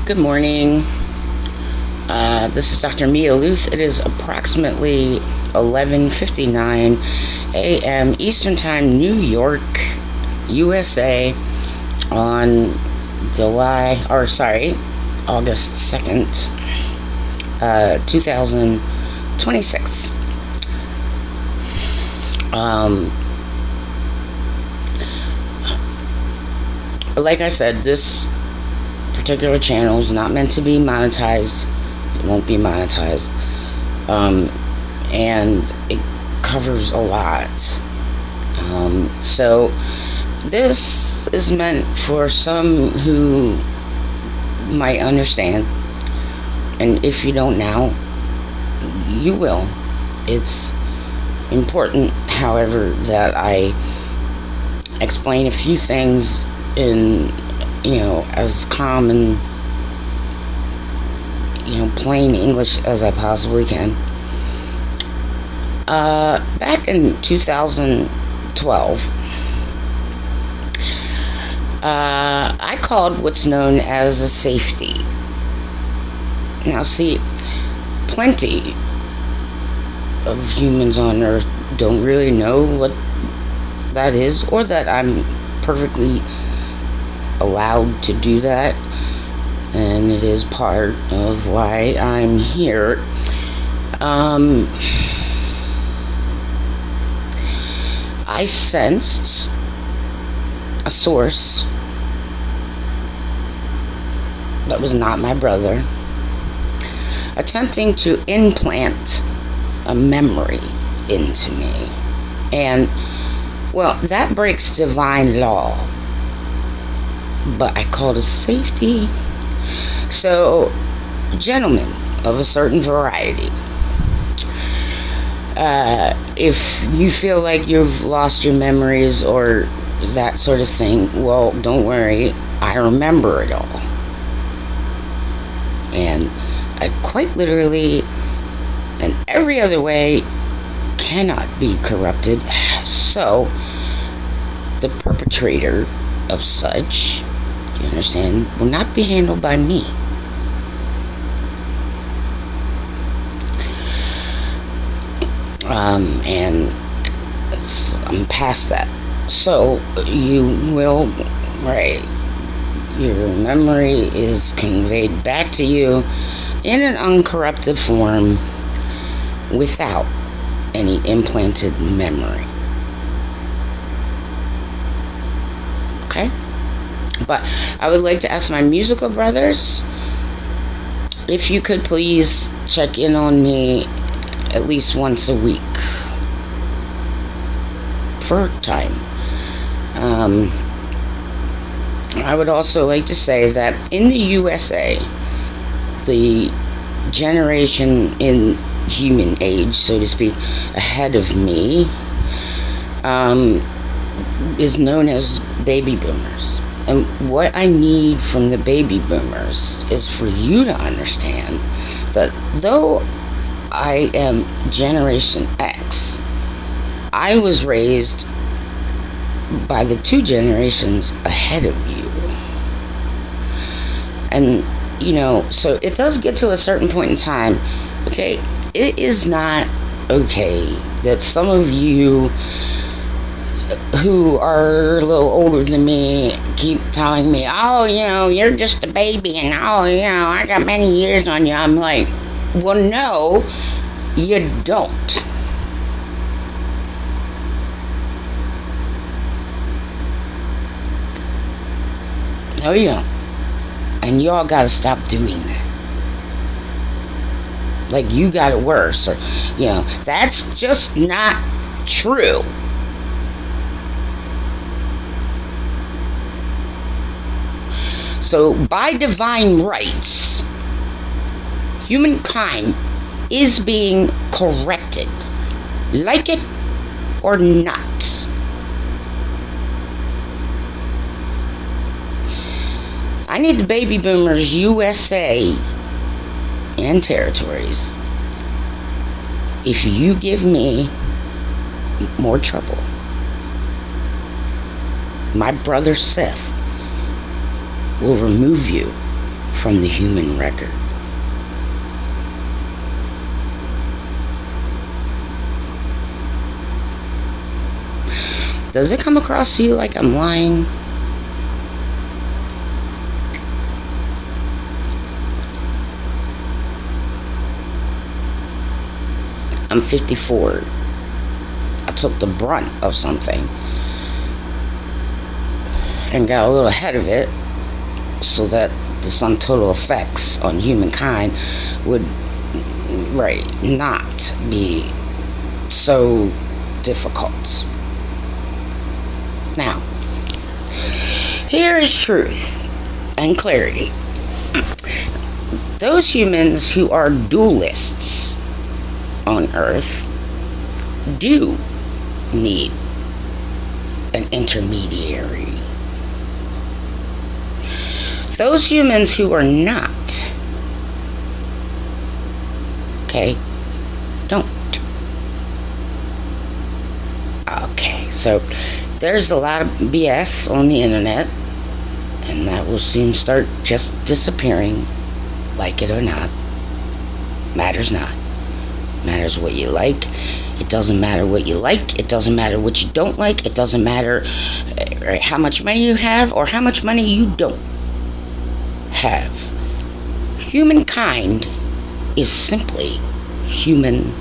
Good morning. This is Dr. Mia Luth. It is approximately 11:59 a.m. Eastern Time, New York, USA, on August 2nd, 2026. Like I said, this particular channel is not meant to be monetized. It won't be monetized. And it covers a lot. So this is meant for some who might understand. And if you don't now, you will. It's important, however, that I explain a few things in, as common, plain English as I possibly can. Back in 2012, I called what's known as a safety. Now, see, plenty of humans on Earth don't really know what that is, or that I'm perfectly allowed to do that, and it is part of why I'm here. I sensed a source that was not my brother attempting to implant a memory into me, and well, that breaks divine law, but I called it safety. So, gentlemen of a certain variety, if you feel like you've lost your memories or that sort of thing, well, don't worry, I remember it all. And I quite literally, in every other way, cannot be corrupted. So, the perpetrator of such, you understand, will not be handled by me. And I'm past that. So you will, right, your memory is conveyed back to you in an uncorrupted form without any implanted memory. Okay? But I would like to ask my musical brothers if you could please check in on me at least once a week for time. I would also like to say that in the USA, the generation in human age, so to speak, ahead of me, is known as baby boomers. And what I need from the baby boomers is for you to understand that though I am Generation X, I was raised by the two generations ahead of you. And, so it does get to a certain point in time, okay? It is not okay that some of you who are a little older than me keep telling me, oh, you're just a baby, and I got many years on you. I'm like, well, no, you don't. No, you don't. And y'all gotta stop doing that. Like you got it worse, or, that's just not true. So, by divine rights, humankind is being corrected, like it or not. I need the baby boomers, USA and territories. If you give me more trouble, my brother Seth will remove you from the human record. Does it come across to you like I'm lying? I'm 54. I took the brunt of something and got a little ahead of it so that the sum total effects on humankind would, not be so difficult. Now, here is truth and clarity. Those humans who are dualists on Earth do need an intermediary. Those humans who are not, don't. Okay, so there's a lot of BS on the internet, and that will soon start just disappearing, like it or not. Matters not. Matters what you like. It doesn't matter what you like. It doesn't matter what you don't like. It doesn't matter how much money you have or how much money you don't have. Humankind is simply humankind.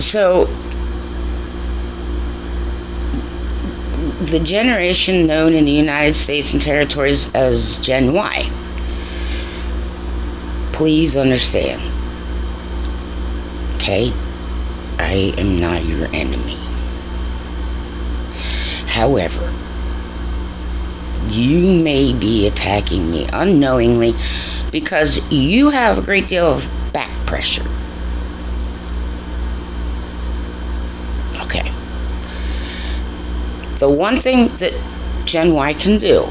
So, the generation known in the United States and territories as Gen Y, please understand, I am not your enemy. However, you may be attacking me unknowingly because you have a great deal of back pressure. Okay. The one thing that Gen Y can do,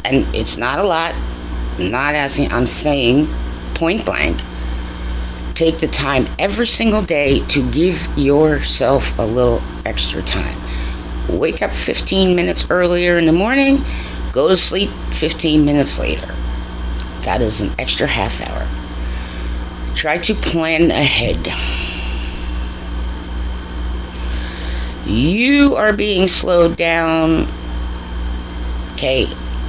and it's not a lot, I'm not asking, I'm saying point blank, take the time every single day to give yourself a little extra time. Wake up 15 minutes earlier in the morning, go to sleep 15 minutes later. That is an extra half hour. Try to plan ahead. You are being slowed down,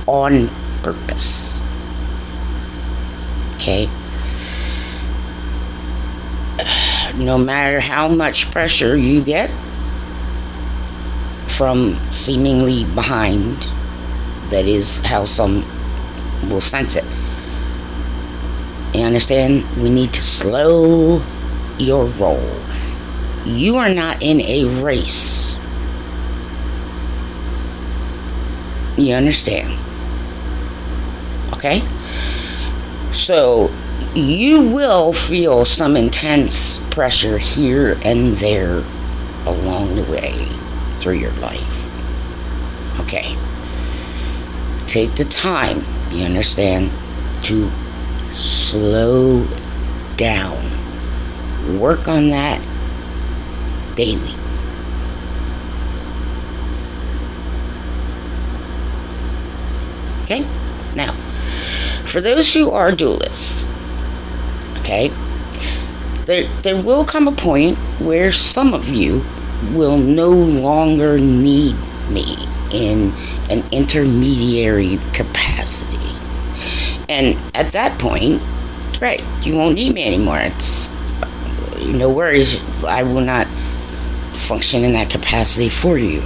on purpose. No matter how much pressure you get from seemingly behind, that is how some will sense it. You understand? We need to slow your roll. You are not in a race. You understand? Okay? So, you will feel some intense pressure here and there along the way through your life. Okay? Take the time, you understand, to slow down. Work on that daily. Okay? Now, for those who are dualists, there will come a point where some of you will no longer need me in an intermediary capacity. And at that point, you won't need me anymore. It's no worries, I will not function in that capacity for you.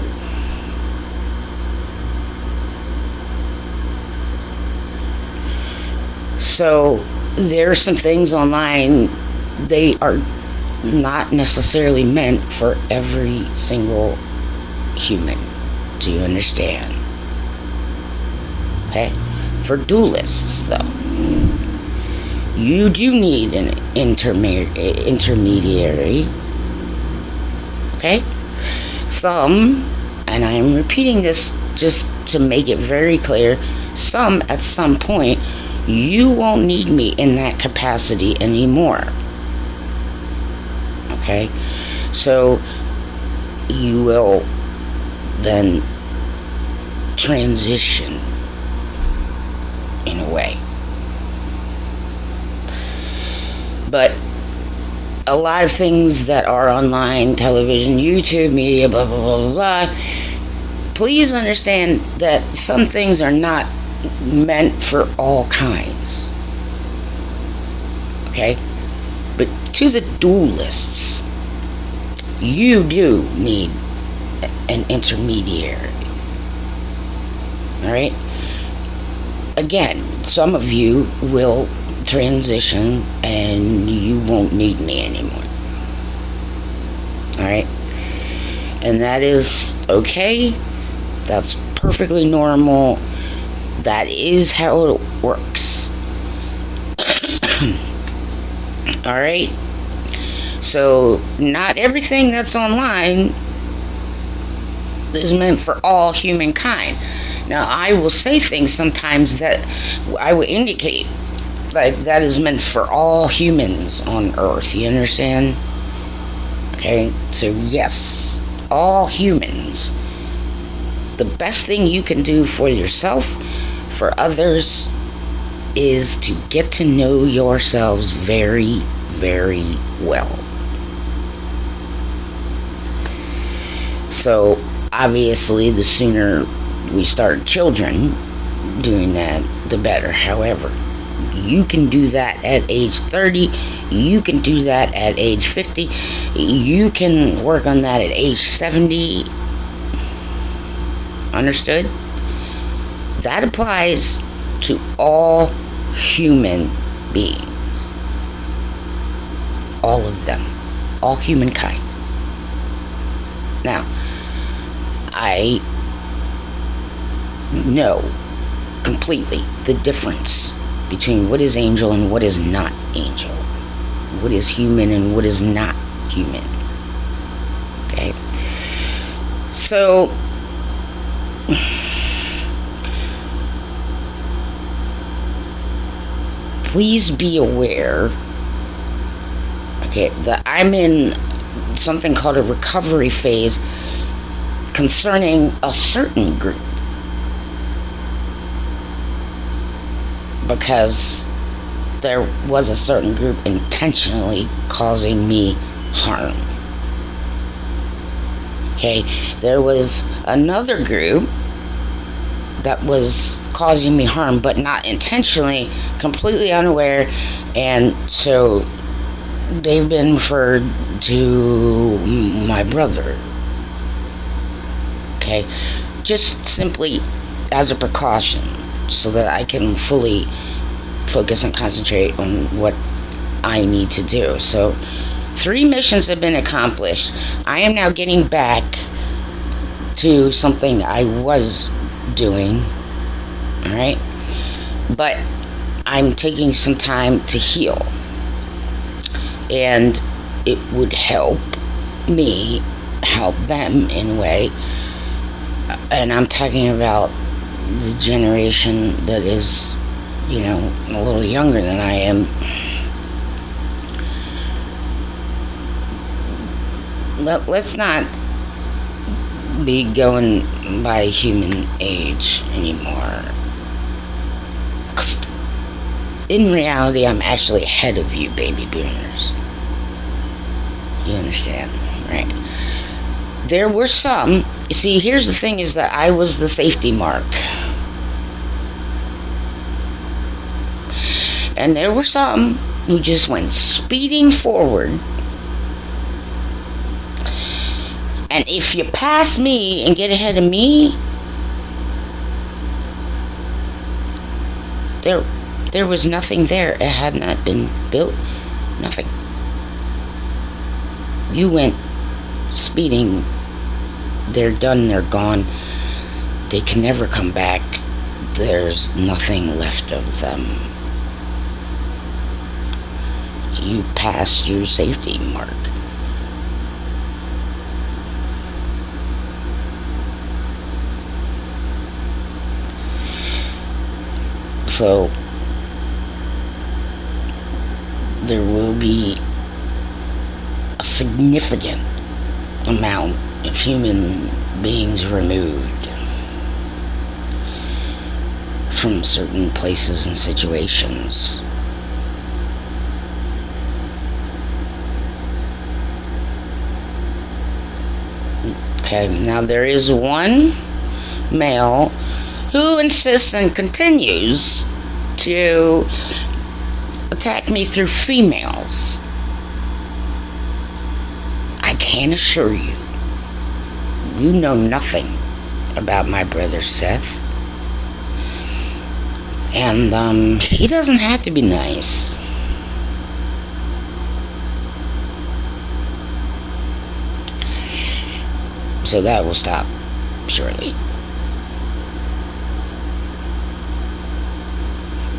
So there are some things online, they are not necessarily meant for every single human. Do you understand? For dualists, though, you do need an intermediary. Some, and I'm repeating this just to make it very clear, some at some point, you won't need me in that capacity anymore. Okay? So you will then transition in a way. But a lot of things that are online, television, YouTube, media, blah, blah, blah, blah, please understand that some things are not meant for all kinds. Okay? But to the dualists, you do need an intermediary. Alright? Again, some of you will transition and you won't need me anymore. Alright? And that is okay. That's perfectly normal. That is how it works. Alright? So, not everything that's online is meant for all humankind. Now, I will say things sometimes that I will indicate like that is meant for all humans on Earth. You understand? Okay? So, yes, all humans. The best thing you can do for yourself, for others, is to get to know yourselves very, very well. So, obviously, the sooner we start children doing that, the better. However, you can do that at age 30. You can do that at age 50. You can work on that at age 70. Understood? That applies to all human beings. All of them. All humankind. Now, I know completely the difference between what is angel and what is not angel. What is human and what is not human. Okay? So, please be aware, okay, that I'm in something called a recovery phase concerning a certain group. Because there was a certain group intentionally causing me harm. Okay, there was another group that was causing me harm, but not intentionally, completely unaware, and so they've been referred to my brother. Okay, just simply as a precaution, so that I can fully focus and concentrate on what I need to do. So, 3 missions have been accomplished. I am now getting back to something I was doing. Alright? But I'm taking some time to heal. And it would help me help them in a way. And I'm talking about the generation that is, you know, a little younger than I am. Let's not be going by human age anymore. 'Cause in reality, I'm actually ahead of you, baby boomers. You understand, right? There were some. You see, here's the thing, is that I was the safety mark. And there were some who just went speeding forward. And if you pass me and get ahead of me, there was nothing there. It had not been built. Nothing. You went speeding. They're done. They're gone. They can never come back. There's nothing left of them. You passed your safety mark. So, there will be a significant amount of human beings removed from certain places and situations. Okay, now there is one male who insists and continues to attack me through females. I can assure you, you know nothing about my brother Seth. And he doesn't have to be nice. So that will stop shortly.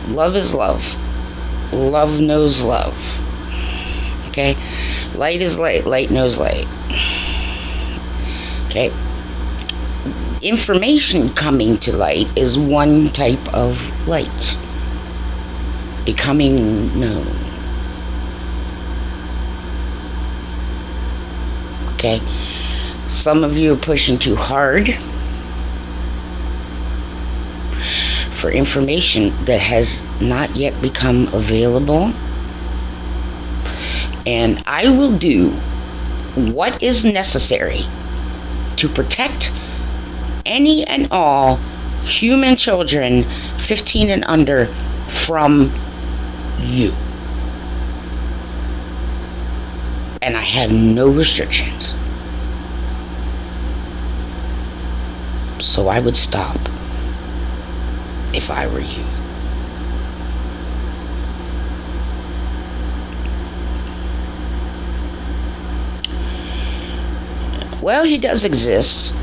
Love is love. Love knows love. Okay? Light is light. Light knows light. Okay? Information coming to light is one type of light. Becoming known. Okay? Some of you are pushing too hard for information that has not yet become available. And I will do what is necessary to protect any and all human children 15 and under from you. And I have no restrictions. So I would stop if I were you. Well, he does exist.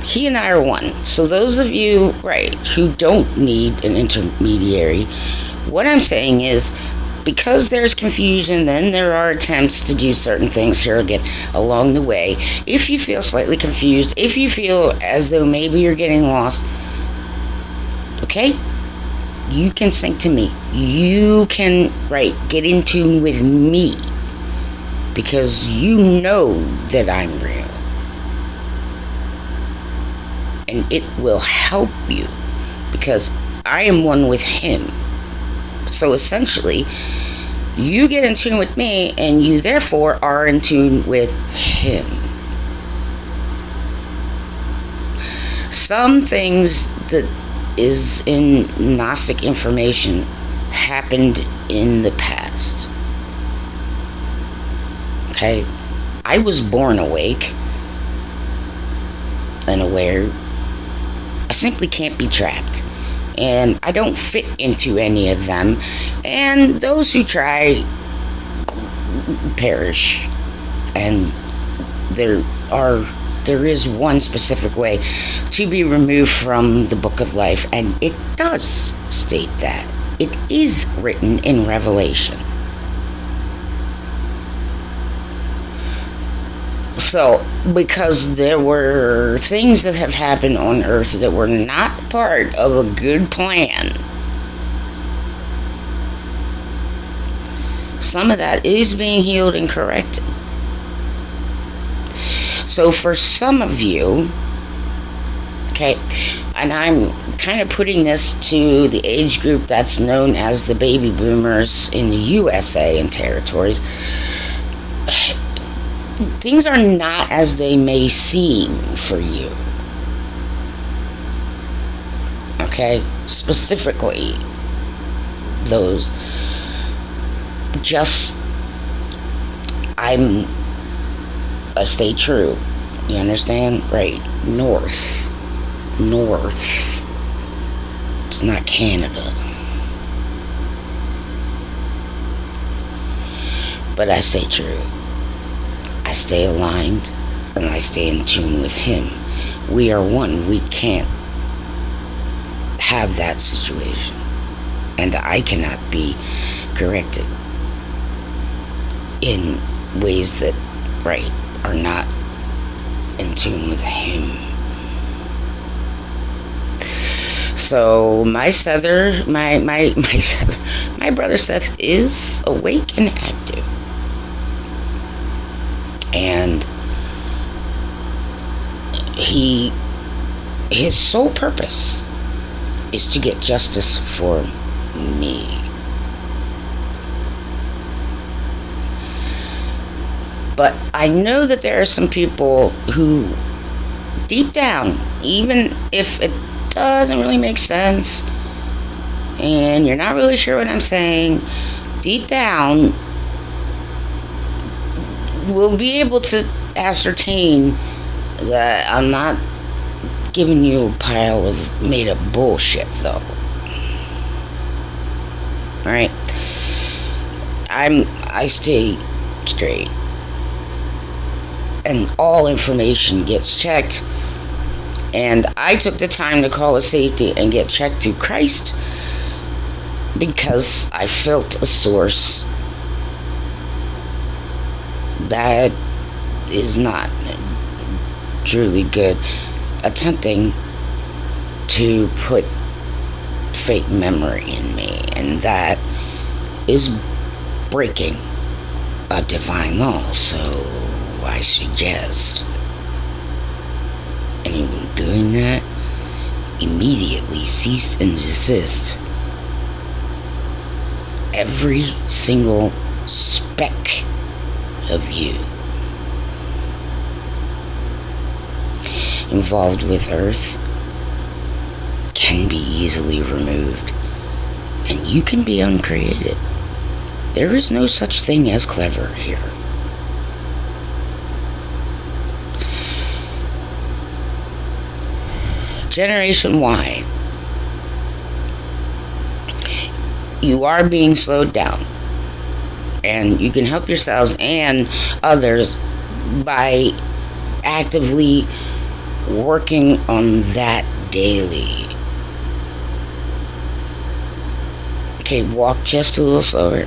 He and I are one. So those of you, right, who don't need an intermediary, what I'm saying is, because there's confusion, then there are attempts to do certain things here again along the way. If you feel slightly confused, if you feel as though maybe you're getting lost, okay, you can sync to me. You can, right, get in tune with me, because you know that I'm real. And it will help you, because I am one with him. So essentially, you get in tune with me, and you therefore are in tune with him. Some things that is in Gnostic information happened in the past. Okay? I was born awake and aware. I simply can't be trapped. And I don't fit into any of them. And those who try perish. And there is one specific way to be removed from the book of life. And it does state that. It is written in Revelation. So, because there were things that have happened on earth that were not part of a good plan. Some of that is being healed and corrected. So for some of you, okay, and I'm kind of putting this to the age group that's known as the baby boomers in the USA and territories, things are not as they may seem for you. Okay? Specifically, those. Just, I stay true. You understand? Right. North. It's not Canada. But I stay true. I stay aligned, and I stay in tune with him. We are one. We can't have that situation. And I cannot be corrected in ways that, right, are not in tune with him. So my brother Seth is awake and active. And his sole purpose is to get justice for me. But I know that there are some people who, deep down, even if it doesn't really make sense, and you're not really sure what I'm saying, deep down, will be able to ascertain that I'm not giving you a pile of made-up bullshit, though. Alright? I stay straight. And all information gets checked. And I took the time to call a safety and get checked through Christ, because I felt a source that is not truly good, attempting to put fake memory in me, and that is breaking a divine law. So I suggest anyone doing that immediately cease and desist every single speck of you involved with Earth can be easily removed, and you can be uncreated. There is no such thing as clever here. Generation Y, you are being slowed down, and you can help yourselves and others by actively working on that daily. Okay, walk just a little slower,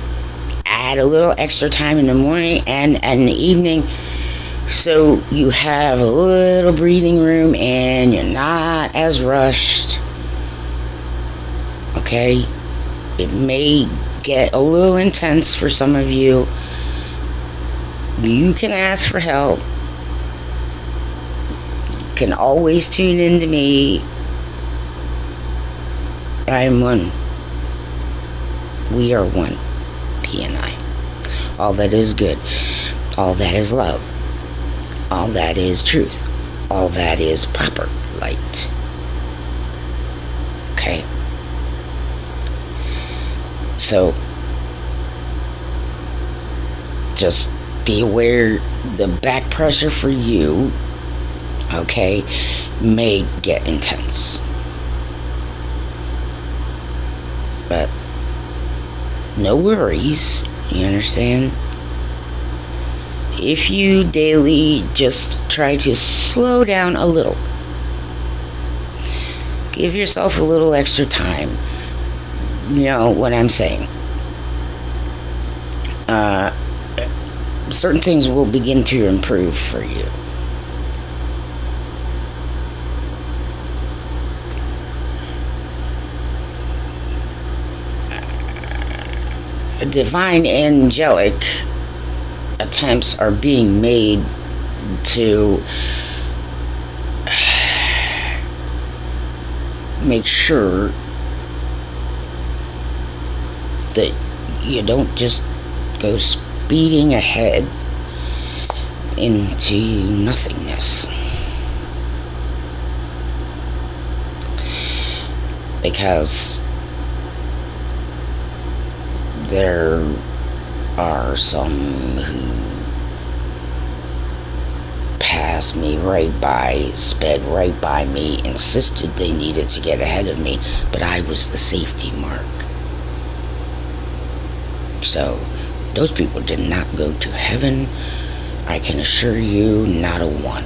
add a little extra time in the morning and in the evening, so you have a little breathing room and you're not as rushed. Okay? It may get a little intense for some of you. You can ask for help. You can always tune in to me. I am one. We are one. He and I. All that is good. All that is love. All that is truth. All that is proper light. Okay? So, just be aware the back pressure for you, okay, may get intense. But no worries, you understand? If you daily just try to slow down a little, give yourself a little extra time, you know what I'm saying, certain things will begin to improve for you. Divine angelic attempts are being made to make sure that you don't just go speeding ahead into nothingness, because there are some who passed me right by, sped right by me, insisted they needed to get ahead of me, but I was the safety mark. So those people did not go to heaven. I can assure you, not a one.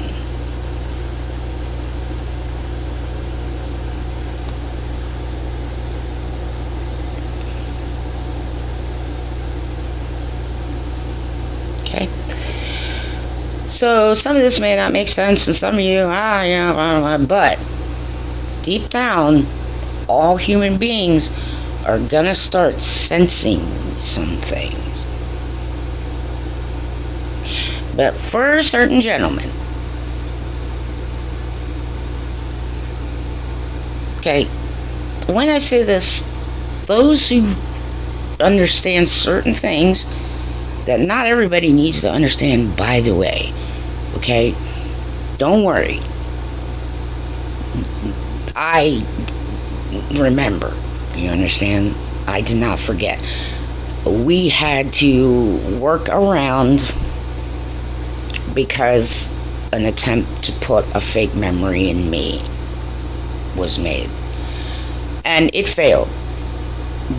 Okay? So some of this may not make sense, and some of you, but deep down, all human beings are gonna start sensing some things. But for certain gentlemen, okay, when I say this, those who understand certain things that not everybody needs to understand, by the way, okay, don't worry. I remember, you understand? I did not forget. We had to work around because an attempt to put a fake memory in me was made. And it failed.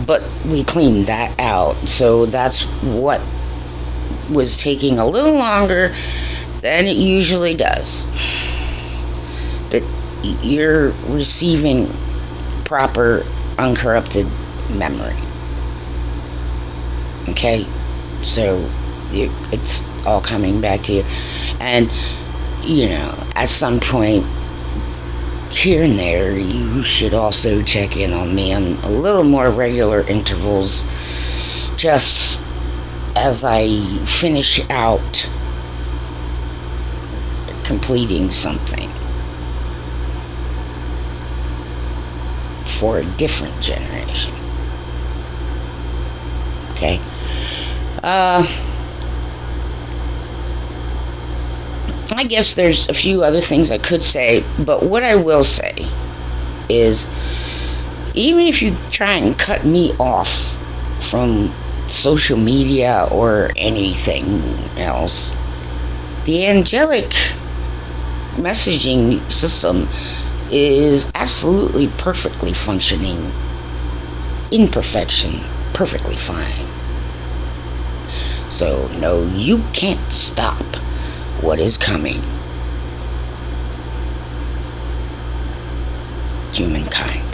But we cleaned that out. So that's what was taking a little longer than it usually does. But you're receiving proper, uncorrupted memory. Okay? So it's all coming back to you. And, at some point, here and there, you should also check in on me on a little more regular intervals, just as I finish out completing something for a different generation. Okay? I guess there's a few other things I could say, but what I will say is, even if you try and cut me off from social media or anything else, the angelic messaging system is absolutely perfectly functioning. Imperfection, perfectly fine. So, no, you can't stop what is coming. Humankind.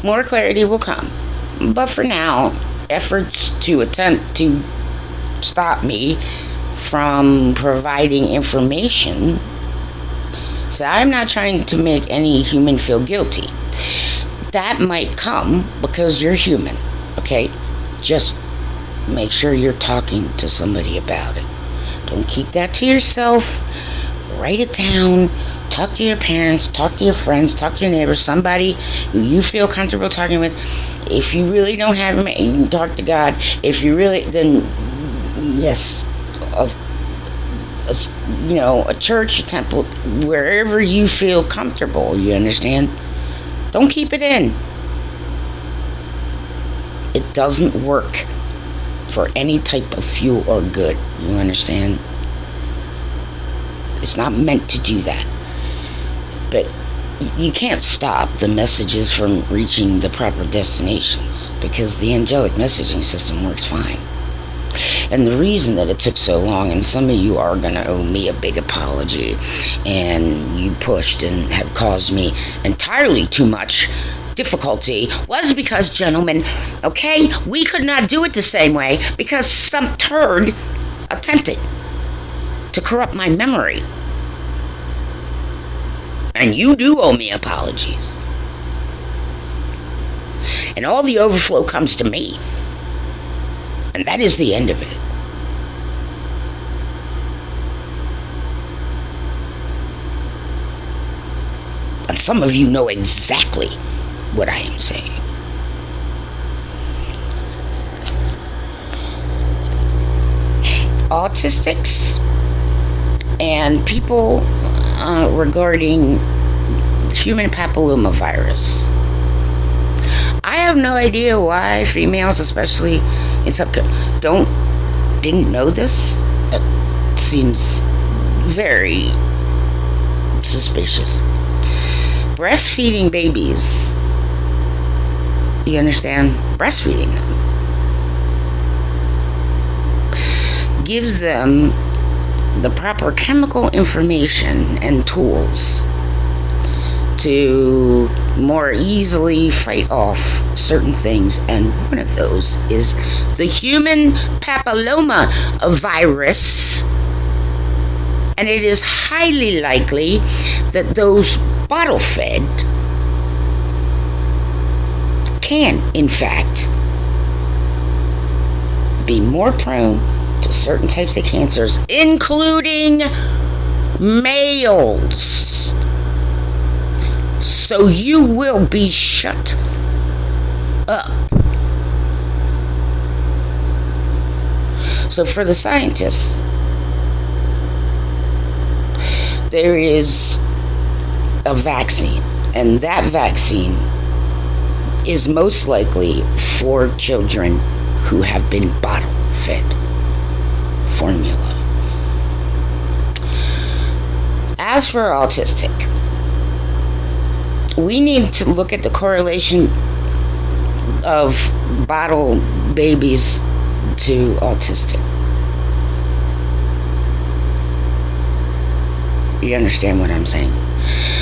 More clarity will come. But for now, efforts to attempt to stop me from providing information. So I'm not trying to make any human feel guilty. That might come because you're human, okay? Just make sure you're talking to somebody about it. Don't keep that to yourself. Write it down. Talk to your parents, talk to your friends, talk to your neighbors, somebody who you feel comfortable talking with. If you really don't have them, you can talk to God. If you really, then yes, a church, a temple, wherever you feel comfortable, you understand? Don't keep it in. It doesn't work for any type of fuel or good, you understand? It's not meant to do that. But you can't stop the messages from reaching the proper destinations because the angelic messaging system works fine. And the reason that it took so long, and some of you are going to owe me a big apology, and you pushed and have caused me entirely too much difficulty, was because, gentlemen, okay, we could not do it the same way because some turd attempted to corrupt my memory. And you do owe me apologies. And all the overflow comes to me. And that is the end of it. And some of you know exactly what I am saying. Autistics and people regarding human papillomavirus. I have no idea why females, especially in didn't know this. It seems very suspicious. Breastfeeding babies, you understand? Breastfeeding them gives them the proper chemical information and tools to more easily fight off certain things, and one of those is the human papilloma virus. And it is highly likely that those bottle-fed can, in fact, be more prone to certain types of cancers, including males. So you will be shut up. So for the scientists, there is a vaccine, and that vaccine is most likely for children who have been bottle-fed formula. As for autistic, we need to look at the correlation of bottle babies to autistic. You understand what I'm saying?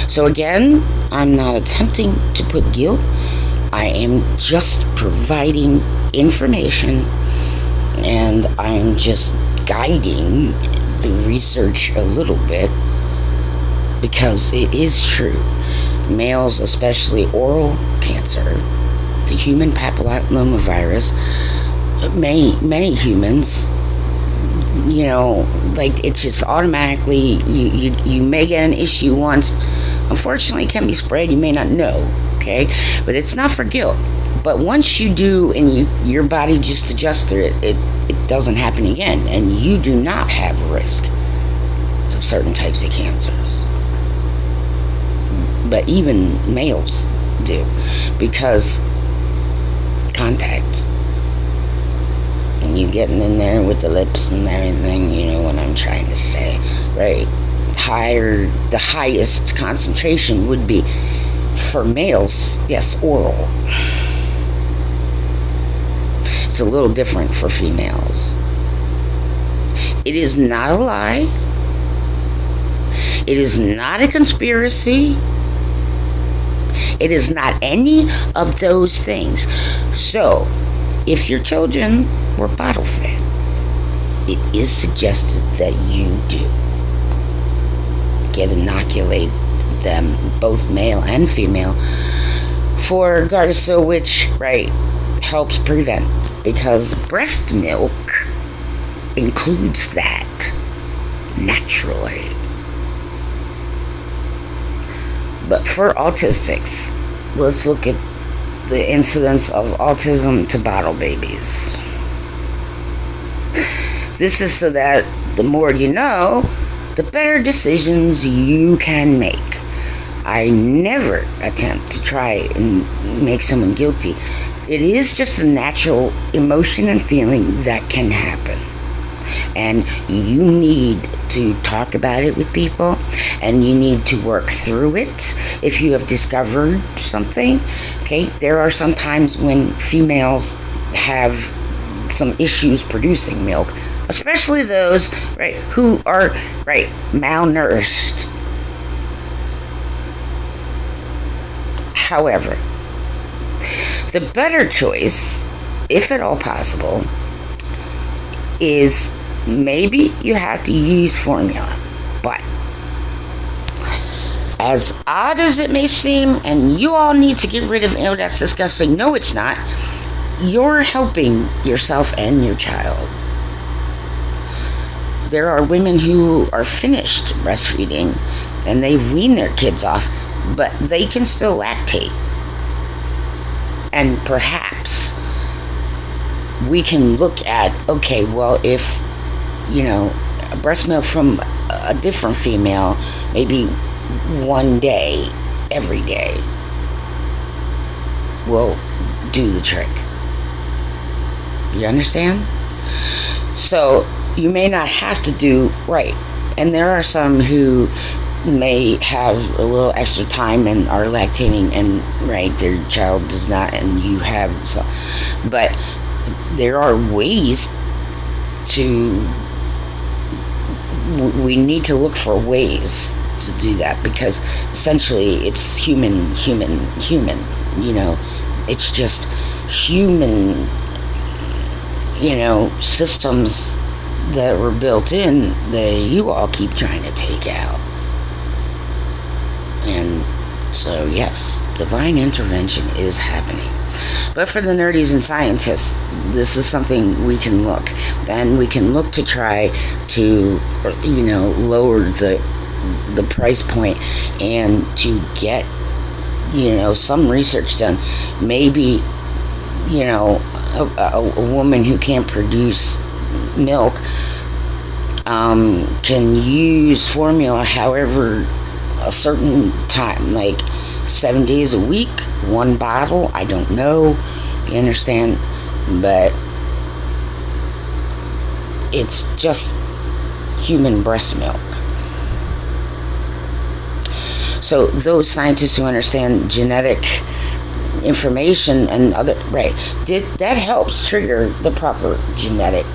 So again, I'm not attempting to put guilt. I am just providing information, and I'm just guiding the research a little bit, because it is true. Males, especially oral cancer, the human papillomavirus, many humans, like, it's just automatically, you may get an issue once. Unfortunately, it can be spread. You may not know, okay? But it's not for guilt. But once you do, and your body just adjusts to it, it doesn't happen again. And you do not have a risk of certain types of cancers. But even males do, because contact, and you getting in there with the lips and everything, you know what I'm trying to say, right? The highest concentration would be for males, yes, oral. It's a little different for females. It is not a lie. It is not a conspiracy. It is not any of those things. So, if your children were bottle fed, it is suggested that you do get inoculated them, both male and female, for Gardasil, which, right, helps prevent, because breast milk includes that naturally. But for autistics, let's look at the incidence of autism to bottle babies. This is so that the more you know, the better decisions you can make. I never attempt to try and make someone guilty. It is just a natural emotion and feeling that can happen. And you need to talk about it with people, and you need to work through it if you have discovered something. Okay, there are some times when females have some issues producing milk, especially those, right, who are, right, malnourished. However, the better choice, if at all possible, is maybe you have to use formula. But as odd as it may seem, and you all need to get rid of, that's disgusting. No, it's not. You're helping yourself and your child. There are women who are finished breastfeeding and they wean their kids off, but they can still lactate. And perhaps we can look at, okay, well, if, breast milk from a different female, maybe one day, every day, will do the trick. You understand? So you may not have to do right. And there are some who may have a little extra time and are lactating, and right, their child does not, and you have so. But there are ways to. We need to look for ways to do that, because essentially it's human. It's just human. Systems that were built in that you all keep trying to take out. And so, yes, divine intervention is happening. But for the nerdies and scientists, this is something we can look. Then we can look to try to, lower the price point and to get, some research done. Maybe, a woman who can't produce milk can use formula however a certain time, like 7 days a week, one bottle. I don't know, you understand, but it's just human breast milk. So those scientists who understand genetic information and other, right, that helps trigger the proper genetic,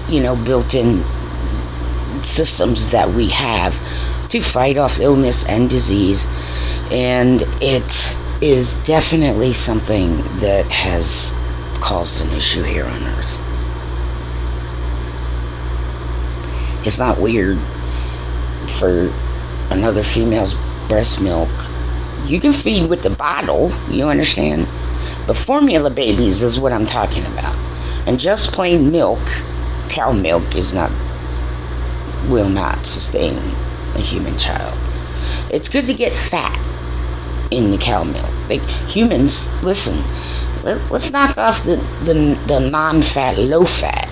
built-in systems that we have to fight off illness and disease. And it is definitely something that has caused an issue here on Earth. It's not weird for another female's breast milk. You can feed with the bottle, you understand? But formula babies is what I'm talking about. And just plain milk, cow milk, will not sustain a human child. It's good to get fat in the cow milk. Like humans, listen, let's knock off the non-fat, low-fat,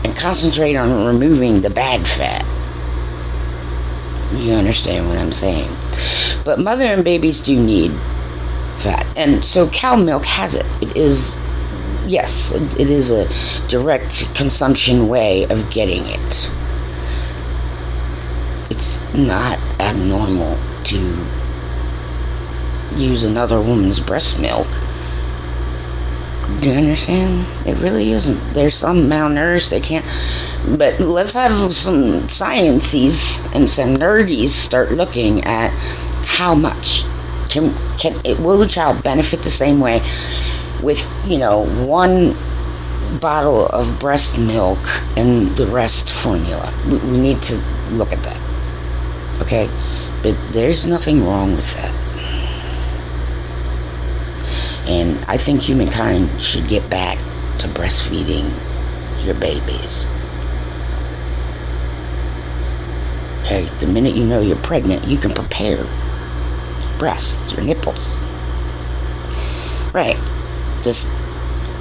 and concentrate on removing the bad fat. You understand what I'm saying? But mother and babies do need fat. And so cow milk has it. It is a direct consumption way of getting it. It's not abnormal to use another woman's breast milk. Do you understand? It really isn't. There's some malnourished, they can't. But let's have some sciences and some nerdies start looking at how much will the child benefit the same way with, one bottle of breast milk and the rest formula. We need to look at that. Okay? But there's nothing wrong with that. And I think humankind should get back to breastfeeding your babies. Okay? The minute you know you're pregnant, you can prepare your breasts, your nipples. Right. Just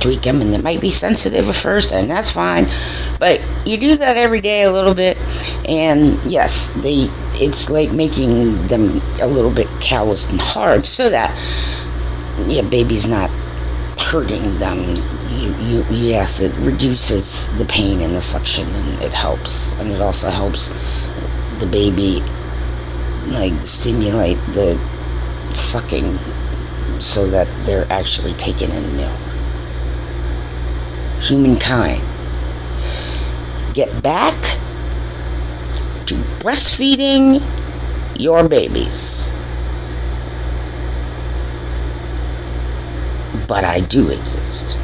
tweak them, and it might be sensitive at first, and that's fine. But you do that every day a little bit, and yes, it's like making them a little bit calloused and hard, so that baby's not hurting them. Yes, it reduces the pain and the suction, and it helps, and it also helps the baby stimulate the sucking so that they're actually taking in milk. Humankind, get back to breastfeeding your babies. But I do exist.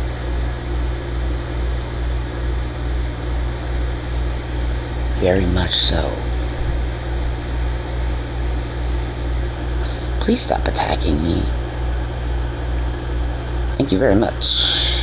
Very much so. Please stop attacking me. Thank you very much.